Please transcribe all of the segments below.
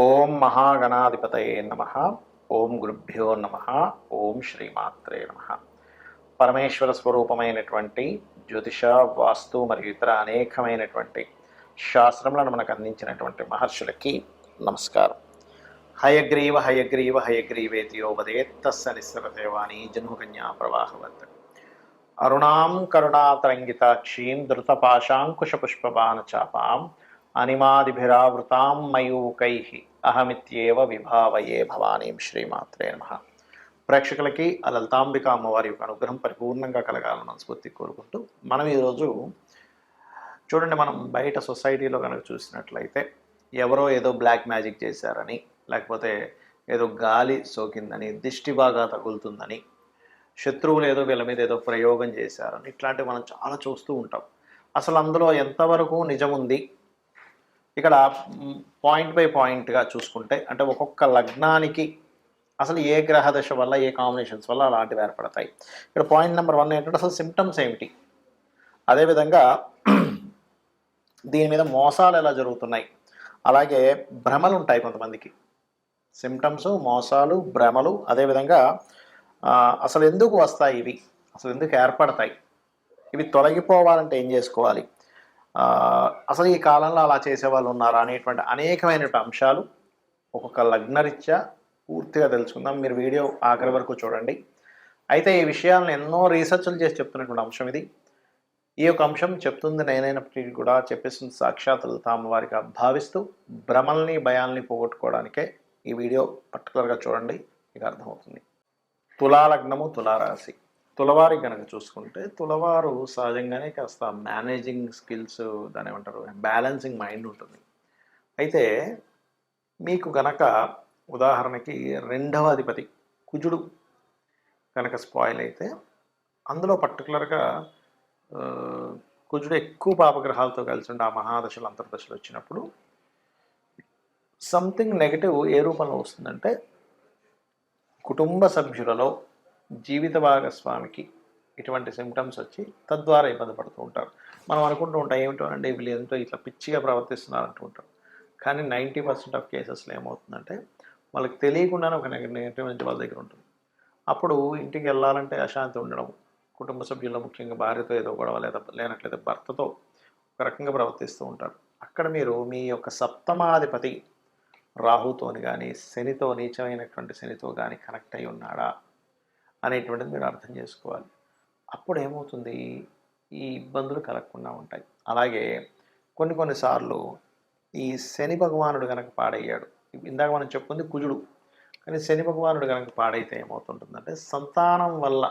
ఓం మహాగణాధిపతయే నమ. ఓం గురుభ్యో నమ. ఓం శ్రీమాత్రే నమ. పరమేశ్వర స్వరూపమైనటువంటి జ్యోతిష, వాస్తు మరియు ఇతర అనేకమైనటువంటి శాస్త్రములను మనకు అందించినటువంటి మహర్షులకి నమస్కారం. హయగ్రీవ హయగ్రీవ హయగ్రీవేతియోపదేత్తస్స నిస్సరదేవాణి జన్మకన్యా ప్రవాహవత్. అరుణాం కరుణాతరంగితాక్షీం ధృతపాశాంకుశపుష్పబాణచాపాం అనిమాదిభిరావృతాం మయూకైః అహమిత్యేవ విభావయే భవానీం. శ్రీమాత్రే నమః. ప్రేక్షకులకి ఆ లలితాంబిక అమ్మవారి యొక్క అనుగ్రహం పరిపూర్ణంగా కలగాలని మనస్ఫూర్తి కోరుకుంటూ మనం ఈరోజు చూడండి, మనం బయట సొసైటీలో కనుక చూసినట్లయితే ఎవరో ఏదో బ్లాక్ మ్యాజిక్ చేశారని, లేకపోతే ఏదో గాలి సోకిందని, దిష్టి బాగా తగులుతుందని, శత్రువులు ఏదో వీళ్ళ మీద ఏదో ప్రయోగం చేశారని, ఇట్లాంటివి మనం చాలా చూస్తూ ఉంటాం. అసలు అందులో ఎంతవరకు నిజం ఉంది? ఇక్కడ పాయింట్ బై పాయింట్గా చూసుకుంటే, అంటే ఒక్కొక్క లగ్నానికి అసలు ఏ గ్రహ దశ వల్ల, ఏ కాంబినేషన్స్ వల్ల అలాంటివి ఏర్పడతాయి. ఇక్కడ పాయింట్ నెంబర్ 1 ఏంటంటే అసలు సిమ్టమ్స్ ఏమిటి, అదేవిధంగా దీని మీద మోసాలు ఎలా జరుగుతున్నాయి, అలాగే భ్రమలు ఉంటాయి కొంతమందికి. సిమ్టమ్స్, మోసాలు, భ్రమలు, అదేవిధంగా అసలు ఎందుకు వస్తాయి ఇవి, అసలు ఎందుకు ఏర్పడతాయి, ఇవి తొలగిపోవాలంటే ఏం చేసుకోవాలి, అసలు ఈ కాలంలో అలా చేసేవాళ్ళు ఉన్నారా అనేటువంటి అనేకమైనటువంటి అంశాలు ఒక్కొక్క లగ్నరీత్యా పూర్తిగా తెలుసుకుందాం. మీరు వీడియో ఆఖరి వరకు చూడండి. అయితే ఈ విషయాలను ఎన్నో రీసెర్చ్లు చేసి చెప్తున్నటువంటి అంశం ఇది. ఈ యొక్క అంశం చెప్తుంది నేనైనప్పటికీ కూడా చెప్పేస్తుంది సాక్షాత్ లలితామ్మ వారిగా భావిస్తూ భ్రమల్ని, భయాల్ని పోగొట్టుకోవడానికే ఈ వీడియో పర్టికులర్గా చూడండి, మీకు అర్థమవుతుంది. తులాలగ్నము, తులారాశి. తులవారి కనుక చూసుకుంటే, తులవారు సహజంగానే కాస్త మేనేజింగ్ స్కిల్స్, దాని ఏమంటారు, బ్యాలెన్సింగ్ మైండ్ ఉంటుంది. అయితే మీకు కనుక ఉదాహరణకి 2వ అధిపతి కుజుడు కనుక స్పాయిల్ అయితే, అందులో పర్టికులర్గా కుజుడు ఎక్కువ పాపగ్రహాలతో కలిసి ఉండి ఆ మహాదశలు, అంతర్దశలు వచ్చినప్పుడు సంథింగ్ నెగటివ్ ఏ రూపంలో వస్తుందంటే, కుటుంబ సభ్యులలో జీవిత భాగస్వామికి ఇటువంటి సిమ్టమ్స్ వచ్చి తద్వారా ఇబ్బంది పడుతూ ఉంటారు. మనం అనుకుంటూ ఉంటాం ఏమిటో అండి వీళ్ళు ఎంతో ఇట్లా పిచ్చిగా ప్రవర్తిస్తున్నారు అంటూ ఉంటాం. కానీ 90% ఆఫ్ కేసెస్లో ఏమవుతుందంటే, వాళ్ళకి తెలియకుండానే ఒక నెగటివ్ నుంచి వాళ్ళ దగ్గర ఉంటుంది. అప్పుడు ఇంటికి వెళ్ళాలంటే అశాంతి ఉండడం, కుటుంబ సభ్యుల్లో ముఖ్యంగా భార్యతో ఏదో గొడవ, లేనట్లయితే భర్తతో ఒక రకంగా ప్రవర్తిస్తూ ఉంటారు. అక్కడ మీరు మీ యొక్క సప్తమాధిపతి రాహుతోని కానీ, శనితో, నీచమైనటువంటి శనితో కానీ కనెక్ట్ అయి ఉన్నాడా అనేటువంటిది మీరు అర్థం చేసుకోవాలి. అప్పుడు ఏమవుతుంది, ఈ ఇబ్బందులు కలగకుండా ఉంటాయి. అలాగే కొన్నిసార్లు ఈ శని భగవానుడు కనుక పాడయ్యాడు, ఇందాక మనం చెప్పుకుంది కుజుడు, కానీ శని భగవానుడు కనుక పాడైతే ఏమవుతుంటుందంటే సంతానం వల్ల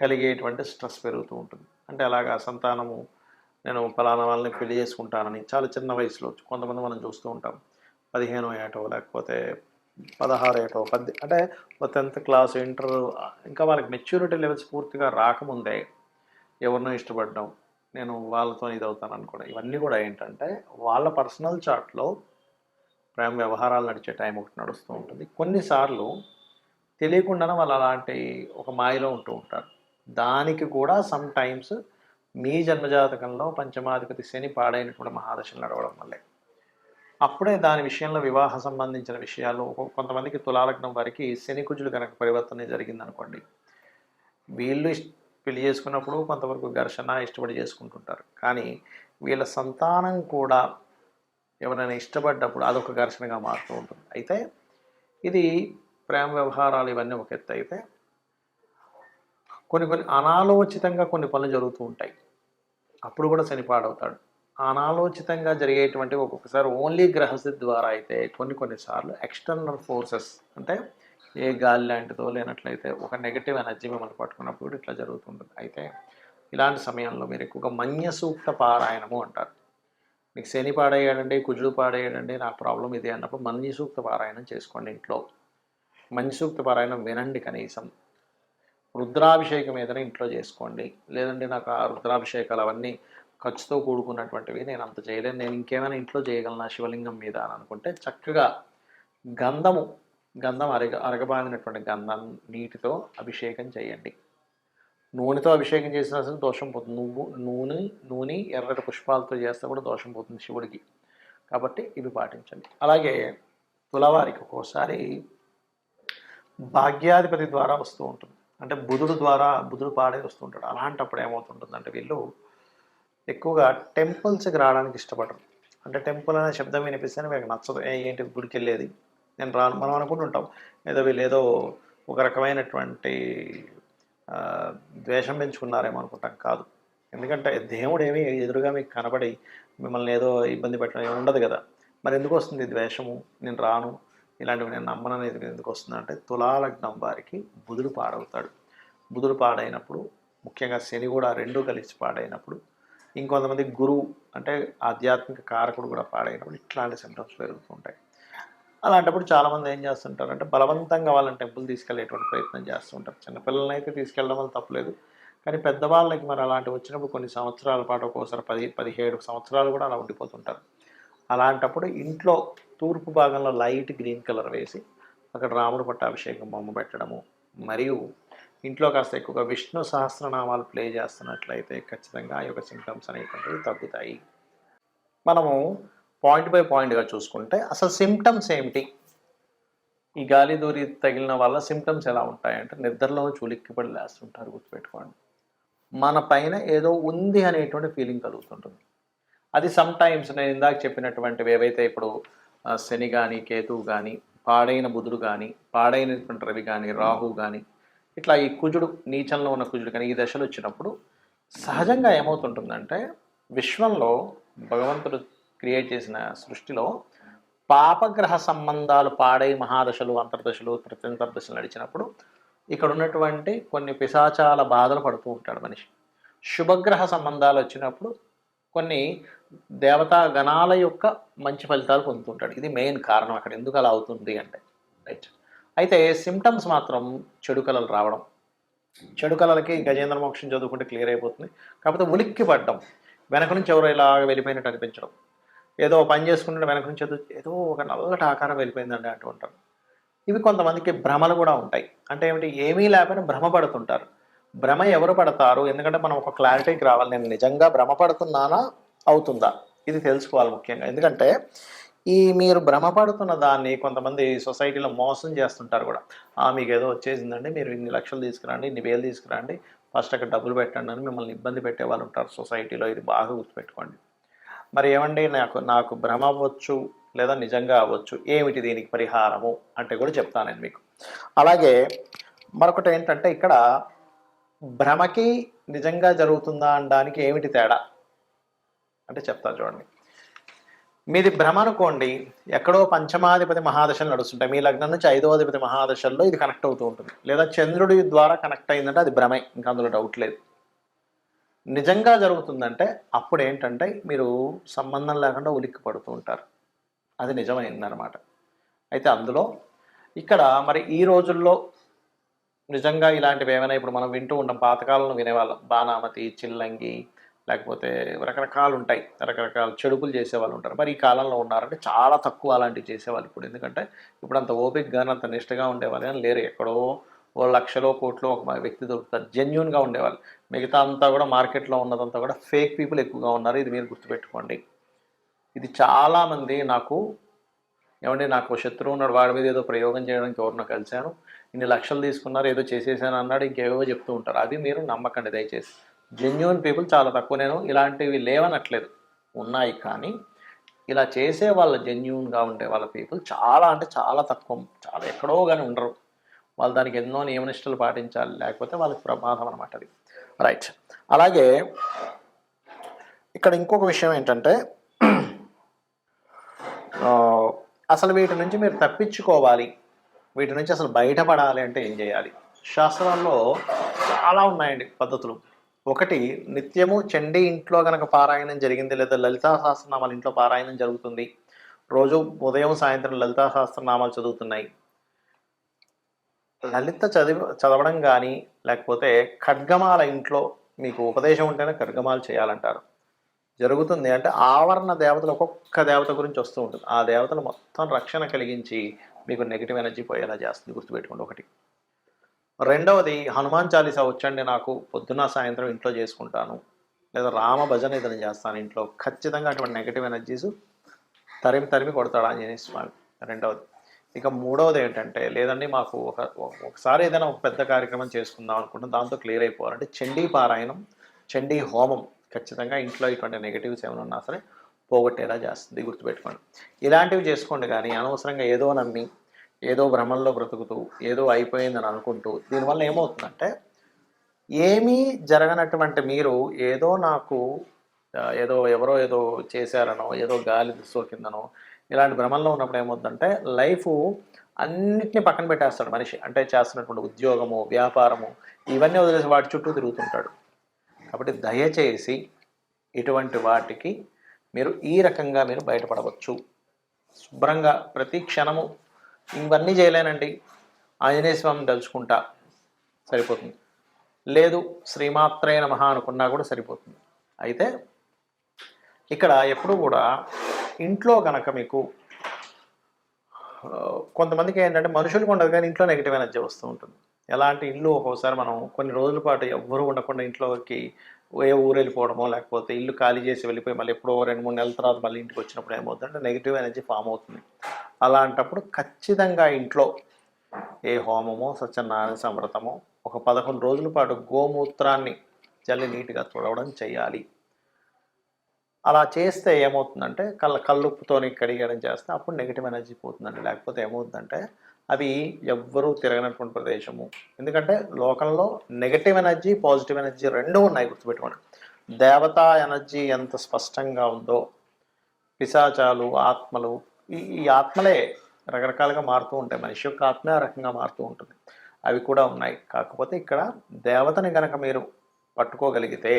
కలిగేటువంటి స్ట్రెస్ పెరుగుతూ ఉంటుంది. అంటే అలాగా సంతానము, నేను ఫలానా వాళ్ళని పెళ్లి చేసుకుంటానని చాలా చిన్న వయసులో కొంతమంది మనం చూస్తూ ఉంటాం. 15 ఏటో, లేకపోతే 16 ఏటో, అంటే 10th క్లాస్, ఇంటర్, ఇంకా వాళ్ళకి మెచ్యూరిటీ లెవెల్స్ పూర్తిగా రాకముందే ఎవరినో ఇష్టపడడం, నేను వాళ్ళతో ఇది అవుతాను అనుకోవడం, ఇవన్నీ కూడా ఏంటంటే వాళ్ళ పర్సనల్ చార్ట్లో ప్రేమ వ్యవహారాలు నడిచే టైం ఒకటి నడుస్తూ ఉంటుంది. కొన్నిసార్లు తెలియకుండానే వాళ్ళు అలాంటి ఒక మాయలో ఉంటూ ఉంటారు. దానికి కూడా సమ్ టైమ్స్ మీ జన్మజాతకంలో పంచమాధిపతి శని పాడైనటువంటి మహాదశలు నడవడం వల్లే. అప్పుడే దాని విషయంలో వివాహ సంబంధించిన విషయాలు, కొంతమందికి తులాలగ్నం వారికి శని కుజుడు కనుక పరివర్తన జరిగిందనుకోండి, వీళ్ళు పెళ్లి చేసుకున్నప్పుడు కొంతవరకు ఘర్షణ, ఇష్టపడి చేసుకుంటుంటారు. కానీ వీళ్ళ సంతానం కూడా ఎవరైనా ఇష్టపడ్డప్పుడు అదొక ఘర్షణగా మారుతూ ఉంటుంది. అయితే ఇది ప్రేమ వ్యవహారాలు ఇవన్నీ ఒక ఎత్తు అయితే, కొన్ని అనాలోచితంగా కొన్ని పనులు జరుగుతూ ఉంటాయి. అప్పుడు కూడా శని పాడవుతాడు. అనాలోచితంగా జరిగేటువంటి ఒక్కొక్కసారి ఓన్లీ గ్రహస్థితి ద్వారా అయితే, కొన్నిసార్లు ఎక్స్టర్నల్ ఫోర్సెస్, అంటే ఏ గాలి లాంటిదో, లేనట్లయితే ఒక నెగటివ్ ఎనర్జీ మిమ్మల్ని పట్టుకున్నప్పుడు ఇట్లా జరుగుతుంటుంది. అయితే ఇలాంటి సమయంలో మీరు ఎక్కువగా మన్య సూక్త పారాయణము అంటారు. మీకు శని పాడయ్యాడండి, కుజుడు పాడయ్యాడండి, నాకు ప్రాబ్లం ఇది అన్నప్పుడు మన్య సూక్త పారాయణం చేసుకోండి ఇంట్లో. మన్య సూక్త పారాయణం వినండి. కనీసం రుద్రాభిషేకం ఏదైనా ఇంట్లో చేసుకోండి. లేదంటే నాకు ఆ రుద్రాభిషేకాలు అవన్నీ ఖర్చుతో కూడుకున్నటువంటివి, నేను అంత చేయలేను, నేను ఇంకేమైనా ఇంట్లో చేయగలనా శివలింగం మీద అని అనుకుంటే, చక్కగా గంధం అరగబాగినటువంటి గంధం నీటితో అభిషేకం చేయండి. నూనెతో అభిషేకం చేసినా సరే దోషం పోతుంది. నూనె ఎర్రటి పుష్పాలతో చేస్తే కూడా దోషం పోతుంది శివుడికి. కాబట్టి ఇవి పాటించండి. అలాగే తులవారికి ఒక్కోసారి భాగ్యాధిపతి ద్వారా వస్తూ ఉంటుంది, అంటే బుధుడు పాడే వస్తూ ఉంటాడు. అలాంటప్పుడు ఏమవుతుంటుందంటే వీళ్ళు ఎక్కువగా టెంపుల్స్కి రావడానికి ఇష్టపడరు. అంటే టెంపుల్ అనే శబ్దం వినిపిస్తేనే మీకు నచ్చదు. ఏంటి గుడికి వెళ్ళేది, నేను రాను మనం అనుకుంటుంటాం. వీళ్ళు ఏదో ఒక రకమైనటువంటి ద్వేషం పెంచుకున్నారేమో అనుకుంటాం. కాదు. ఎందుకంటే దేవుడు ఏమి ఎదురుగా మీకు కనబడి మిమ్మల్ని ఏదో ఇబ్బంది పెట్టడం ఏమి ఉండదు కదా. మరి ఎందుకు వస్తుంది ద్వేషము, నేను రాను, ఇలాంటివి నేను నమ్మను అనేది ఎందుకు వస్తుంది అంటే తులాలగ్నం వారికి బుధుడు పాడవుతాడు. బుధుడు పాడైనప్పుడు, ముఖ్యంగా శని కూడా రెండూ కలిసి పాడైనప్పుడు, ఇంకొంతమంది గురువు అంటే ఆధ్యాత్మిక కారకుడు కూడా పాడైనప్పుడు ఇట్లాంటి సింప్టమ్స్ పెరుగుతూ ఉంటాయి. అలాంటప్పుడు చాలామంది ఏం చేస్తుంటారంటే బలవంతంగా వాళ్ళని టెంపుల్ తీసుకెళ్లేటువంటి ప్రయత్నం చేస్తుంటారు. చిన్నపిల్లలని అయితే తీసుకెళ్ళడం వల్ల తప్పలేదు, కానీ పెద్దవాళ్ళకి మరి అలాంటివి వచ్చినప్పుడు కొన్ని సంవత్సరాల పాటు, ఒక్కోసారి 17 సంవత్సరాలు కూడా అలా ఉండిపోతుంటారు. అలాంటప్పుడు ఇంట్లో తూర్పు భాగంలో లైట్ గ్రీన్ కలర్ వేసి అక్కడ రాముడు పట్టాభిషేకం బొమ్మ పెట్టడము, మరియు ఇంట్లో కాస్త ఎక్కువగా విష్ణు సహస్రనామాలు ప్లే చేస్తున్నట్లయితే ఖచ్చితంగా ఆ యొక్క సింప్టమ్స్ అనేటువంటివి తగ్గుతాయి. మనము పాయింట్ బై పాయింట్గా చూసుకుంటే అసలు సింప్టమ్స్ ఏమిటి, ఈ గాలి దూరి తగిలిన వల్ల సింప్టమ్స్ ఎలా ఉంటాయంటే నిద్రలో చులిక్కిపడి లేస్తుంటారు. గుర్తుపెట్టుకోండి, మన పైన ఏదో ఉంది అనేటువంటి ఫీలింగ్ కలుగుతుంటుంది. అది సమ్ టైమ్స్ నేను ఇందాక చెప్పినటువంటివి ఏవైతే ఇప్పుడు శని కానీ, కేతువు కానీ, పాడైన బుధుడు కానీ, పాడైనటువంటి రవి కానీ, రాహు కానీ, ఇట్లా ఈ కుజుడు, నీచంలో ఉన్న కుజుడు కానీ ఈ దశలు వచ్చినప్పుడు సహజంగా ఏమవుతుంటుందంటే విశ్వంలో భగవంతుడు క్రియేట్ చేసిన సృష్టిలో పాపగ్రహ సంబంధాలు పాడై మహాదశలు, అంతర్దశలు, ప్రత్యంతర్దశలు నడిచినప్పుడు ఇక్కడ ఉన్నటువంటి కొన్ని పిశాచాల బాధలు పడుతూ ఉంటాడు మనిషి. శుభగ్రహ సంబంధాలు వచ్చినప్పుడు కొన్ని దేవతా గణాల యొక్క మంచి ఫలితాలు పొందుతుంటాడు. ఇది మెయిన్ కారణం అక్కడ ఎందుకు అలా అవుతుంది అంటే. రైట్. అయితే సిమ్టమ్స్ మాత్రం చెడు కళలు రావడం, చెడు కళలకి గజేంద్ర మోక్షం చదువుకుంటే క్లియర్ అయిపోతుంది. కాకపోతే ఉలిక్కి పడ్డం, వెనక నుంచి ఎవరో ఇలాగ వెళ్ళిపోయినట్టు అనిపించడం, ఏదో పని చేసుకుంటే వెనక నుంచి ఏదో ఒక నల్లటి ఆకారం వెళ్ళిపోయిందండి అంటూ ఉంటారు. ఇవి కొంతమందికి భ్రమలు కూడా ఉంటాయి. అంటే ఏమిటి, ఏమీ లేకపోయినా భ్రమ పడుతుంటారు. భ్రమ ఎవరు పడతారు, ఎందుకంటే మనం ఒక క్లారిటీకి రావాలి, నేను నిజంగా భ్రమ పడుతున్నానా అవుతుందా ఇది తెలుసుకోవాలి ముఖ్యంగా. ఎందుకంటే ఈ మీరు భ్రమపడుతున్న దాన్ని కొంతమంది సొసైటీలో మోసం చేస్తుంటారు కూడా. మీకు ఏదో వచ్చేసిందండి, మీరు ఇన్ని లక్షలు తీసుకురండి, ఇన్ని వేలు తీసుకురండి, ఫస్ట్ అక్కడ డబ్బులు పెట్టండి అని మిమ్మల్ని ఇబ్బంది పెట్టే వాళ్ళు ఉంటారు సొసైటీలో. ఇది బాగా గుర్తుపెట్టుకోండి. మరి ఏమండి, నాకు భ్రమ అవ్వచ్చు లేదా నిజంగా అవ్వచ్చు, ఏమిటి దీనికి పరిహారము అంటే కూడా చెప్తాను నేను మీకు. అలాగే మరొకటి ఏంటంటే ఇక్కడ భ్రమకి నిజంగా జరుగుతుందా అనడానికి ఏమిటి తేడా అంటే చెప్తాను చూడండి. మీది భ్రమ అనుకోండి, ఎక్కడో పంచమాధిపతి మహాదశలు నడుస్తుంటాయి, మీ లగ్నం నుంచి 5వ అధిపతి మహాదశల్లో ఇది కనెక్ట్ అవుతూ ఉంటుంది, లేదా చంద్రుడి ద్వారా కనెక్ట్ అయిందంటే అది భ్రమే, ఇంకా అందులో డౌట్ లేదు. నిజంగా జరుగుతుందంటే అప్పుడు ఏంటంటే మీరు సంబంధం లేకుండా ఉలిక్కి పడుతూ ఉంటారు, అది నిజమైందనమాట. అయితే అందులో ఇక్కడ మరి ఈ రోజుల్లో నిజంగా ఇలాంటివి ఏమైనా ఇప్పుడు మనం వింటూ ఉంటాం, పాతకాలంలో వినేవాళ్ళం, బాణామతి, చిల్లంగి, లేకపోతే రకరకాలు ఉంటాయి, రకరకాల చెడుపులు చేసేవాళ్ళు ఉంటారు. మరి ఈ కాలంలో ఉన్నారంటే చాలా తక్కువ అలాంటివి చేసేవాళ్ళు ఇప్పుడు. ఎందుకంటే ఇప్పుడు అంత ఓపికగా అంత నిష్టగా ఉండేవాళ్ళు కానీ లేరు. ఎక్కడో ఓ లక్షలో కోట్లో ఒక వ్యక్తి దొరుకుతారు జెన్యూన్గా ఉండేవాళ్ళు. మిగతా అంతా కూడా మార్కెట్లో ఉన్నదంతా కూడా ఫేక్ పీపుల్ ఎక్కువగా ఉన్నారు. ఇది మీరు గుర్తుపెట్టుకోండి. ఇది చాలామంది నాకు శత్రువు ఉన్నాడు, వాడి మీద ఏదో ప్రయోగం చేయడానికి ఎవరినో కలిశాను, ఇన్ని లక్షలు తీసుకున్నారు, ఏదో చేసేసాను అన్నాడు, ఇంకేవో చెప్తూ ఉంటారు. అది మీరు నమ్మకండి దయచేసి. జెన్యూన్ పీపుల్ చాలా తక్కువ. నేను ఇలాంటివి లేవనట్లేదు, ఉన్నాయి, కానీ ఇలా చేసే వాళ్ళ జెన్యూన్గా ఉండే వాళ్ళ పీపుల్ చాలా అంటే చాలా తక్కువ, చాలా ఎక్కడో కానీ ఉండరు. వాళ్ళు దానికి ఎన్నో నియమనిష్టలు పాటించాలి, లేకపోతే వాళ్ళకి ప్రమాదం అనమాట అది. రైట్. అలాగే ఇక్కడ ఇంకొక విషయం ఏంటంటే అసలు వీటి నుంచి మీరు తప్పించుకోవాలి, వీటి నుంచి అసలు బయటపడాలి అంటే ఏం చేయాలి? శాస్త్రాల్లో చాలా ఉన్నాయండి పద్ధతులు. ఒకటి, నిత్యము చండీ ఇంట్లో కనుక పారాయణం జరిగింది, లేదా లలితా సహస్రనామాలు ఇంట్లో పారాయణం జరుగుతుంది, రోజు ఉదయం సాయంత్రం లలితా సహస్రనామాలు చదువుతున్నాయి, లలిత చదవడం కానీ, లేకపోతే ఖడ్గమాల ఇంట్లో మీకు ఉపదేశం ఉంటేనే ఖడ్గమాలు చేయాలంటారు. జరుగుతుంది అంటే ఆవరణ దేవతలు ఒక్కొక్క దేవత గురించి వస్తూ ఉంటుంది, ఆ దేవతలు మొత్తం రక్షణ కలిగించి మీకు నెగిటివ్ ఎనర్జీ పోయేలా చేస్తుంది, గుర్తుపెట్టుకోండి. ఒకటి. రెండవది, హనుమాన్ చాలీసా వచ్చండి నాకు, పొద్దున్న సాయంత్రం ఇంట్లో చేసుకుంటాను, లేదా రామ భజన ఏదైనా చేస్తాను ఇంట్లో, ఖచ్చితంగా అటువంటి నెగిటివ్ ఎనర్జీస్ తరిమి తరిమి కొడతాడు ఆంజనేయ స్వామి. రెండవది. ఇక మూడవది ఏంటంటే, లేదండి మాకు ఒకసారి ఏదైనా ఒక పెద్ద కార్యక్రమం చేసుకుందాం అనుకుంటే దాంతో క్లియర్ అయిపోవాలంటే చండీ పారాయణం, చండీ హోమం ఖచ్చితంగా ఇంట్లో ఇటువంటి నెగెటివ్స్ ఏమైనా ఉన్నా సరే పోగొట్టేలా చేస్తుంది, గుర్తుపెట్టుకోండి. ఇలాంటివి చేసుకోండి కానీ అనవసరంగా ఏదో నమ్మి ఏదో భ్రమంలో బ్రతుకుతూ ఏదో అయిపోయిందని అనుకుంటూ దీనివల్ల ఏమవుతుందంటే ఏమీ జరగనటువంటి మీరు ఏదో నాకు ఏదో ఎవరో ఏదో చేశారనో ఏదో గాలి సోకిందనో ఇలాంటి భ్రమంలో ఉన్నప్పుడు ఏమవుతుందంటే లైఫ్ అన్నిటిని పక్కన పెట్టేస్తాడు మనిషి. అంటే చేస్తున్నటువంటి ఉద్యోగము, వ్యాపారము ఇవన్నీ వదిలేసి వాటి చుట్టూ తిరుగుతుంటాడు. కాబట్టి దయచేసి ఇటువంటి వాటికి మీరు ఈ రకంగా మీరు బయటపడవచ్చు. శుభ్రంగా ప్రతి క్షణము ఇవన్నీ చేయలేనండి, ఆంజనేయ స్వామిని తలుచుకుంటా సరిపోతుంది, లేదు శ్రీమాత్రే నమః అనుకున్నా కూడా సరిపోతుంది. అయితే ఇక్కడ ఎప్పుడు కూడా ఇంట్లో కనుక మీకు కొంతమందికి ఏంటంటే మనుషులకు ఉండదు కానీ ఇంట్లో నెగిటివ్ ఎనర్జీ వస్తూ ఉంటుంది. ఎలాంటి ఇల్లు ఒక్కోసారి మనం కొన్ని రోజుల పాటు ఎవ్వరూ ఉండకుండా ఇంట్లోకి ఏ ఊరు వెళ్ళిపోవడమో లేకపోతే ఇల్లు ఖాళీ చేసి వెళ్ళిపోయి మళ్ళీ ఎప్పుడో 2-3 నెలల తర్వాత మళ్ళీ ఇంటికి వచ్చినప్పుడు ఏమవుతుందంటే నెగిటివ్ ఎనర్జీ ఫామ్ అవుతుంది. అలాంటప్పుడు ఖచ్చితంగా ఇంట్లో ఏ హోమమో సత్యనారాయణ సంవ్రతమో ఒక 11 రోజుల పాటు గోమూత్రాన్ని చల్లి నీట్గా తుడవడం చేయాలి. అలా చేస్తే ఏమవుతుందంటే కల్లుప్పుతోని కడిగడం చేస్తే అప్పుడు నెగిటివ్ ఎనర్జీ పోతుందండి. లేకపోతే ఏమవుతుందంటే అవి ఎవ్వరూ తిరగనటువంటి ప్రదేశము. ఎందుకంటే లోకంలో నెగటివ్ ఎనర్జీ పాజిటివ్ ఎనర్జీ రెండూ ఉన్నాయి, గుర్తుపెట్టుకోండి. దేవతా ఎనర్జీ ఎంత స్పష్టంగా ఉందో పిశాచాలు ఆత్మలు ఈ ఆత్మలే రకరకాలుగా మారుతూ ఉంటాయి. మనిషి యొక్క ఆత్మే ఆ రకంగా మారుతూ ఉంటుంది. అవి కూడా ఉన్నాయి. కాకపోతే ఇక్కడ దేవతని కనుక మీరు పట్టుకోగలిగితే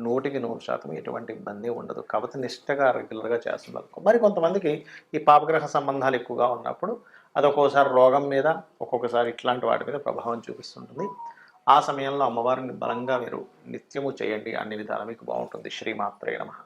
100% ఎటువంటి ఇబ్బంది ఉండదు. కాబట్టి నిష్టగా రెగ్యులర్గా చేస్తున్నారు. మరి కొంతమందికి ఈ పాపగ్రహ సంబంధాలు ఎక్కువగా ఉన్నప్పుడు అది ఒక్కోసారి రోగం మీద ఒక్కొక్కసారి ఇట్లాంటి వాటి మీద ప్రభావం చూపిస్తుంటుంది. ఆ సమయంలో అమ్మవారిని బలంగా మీరు నిత్యము చేయండి, అన్ని విధాలు మీకు బాగుంటుంది. శ్రీమాత్రే నమః.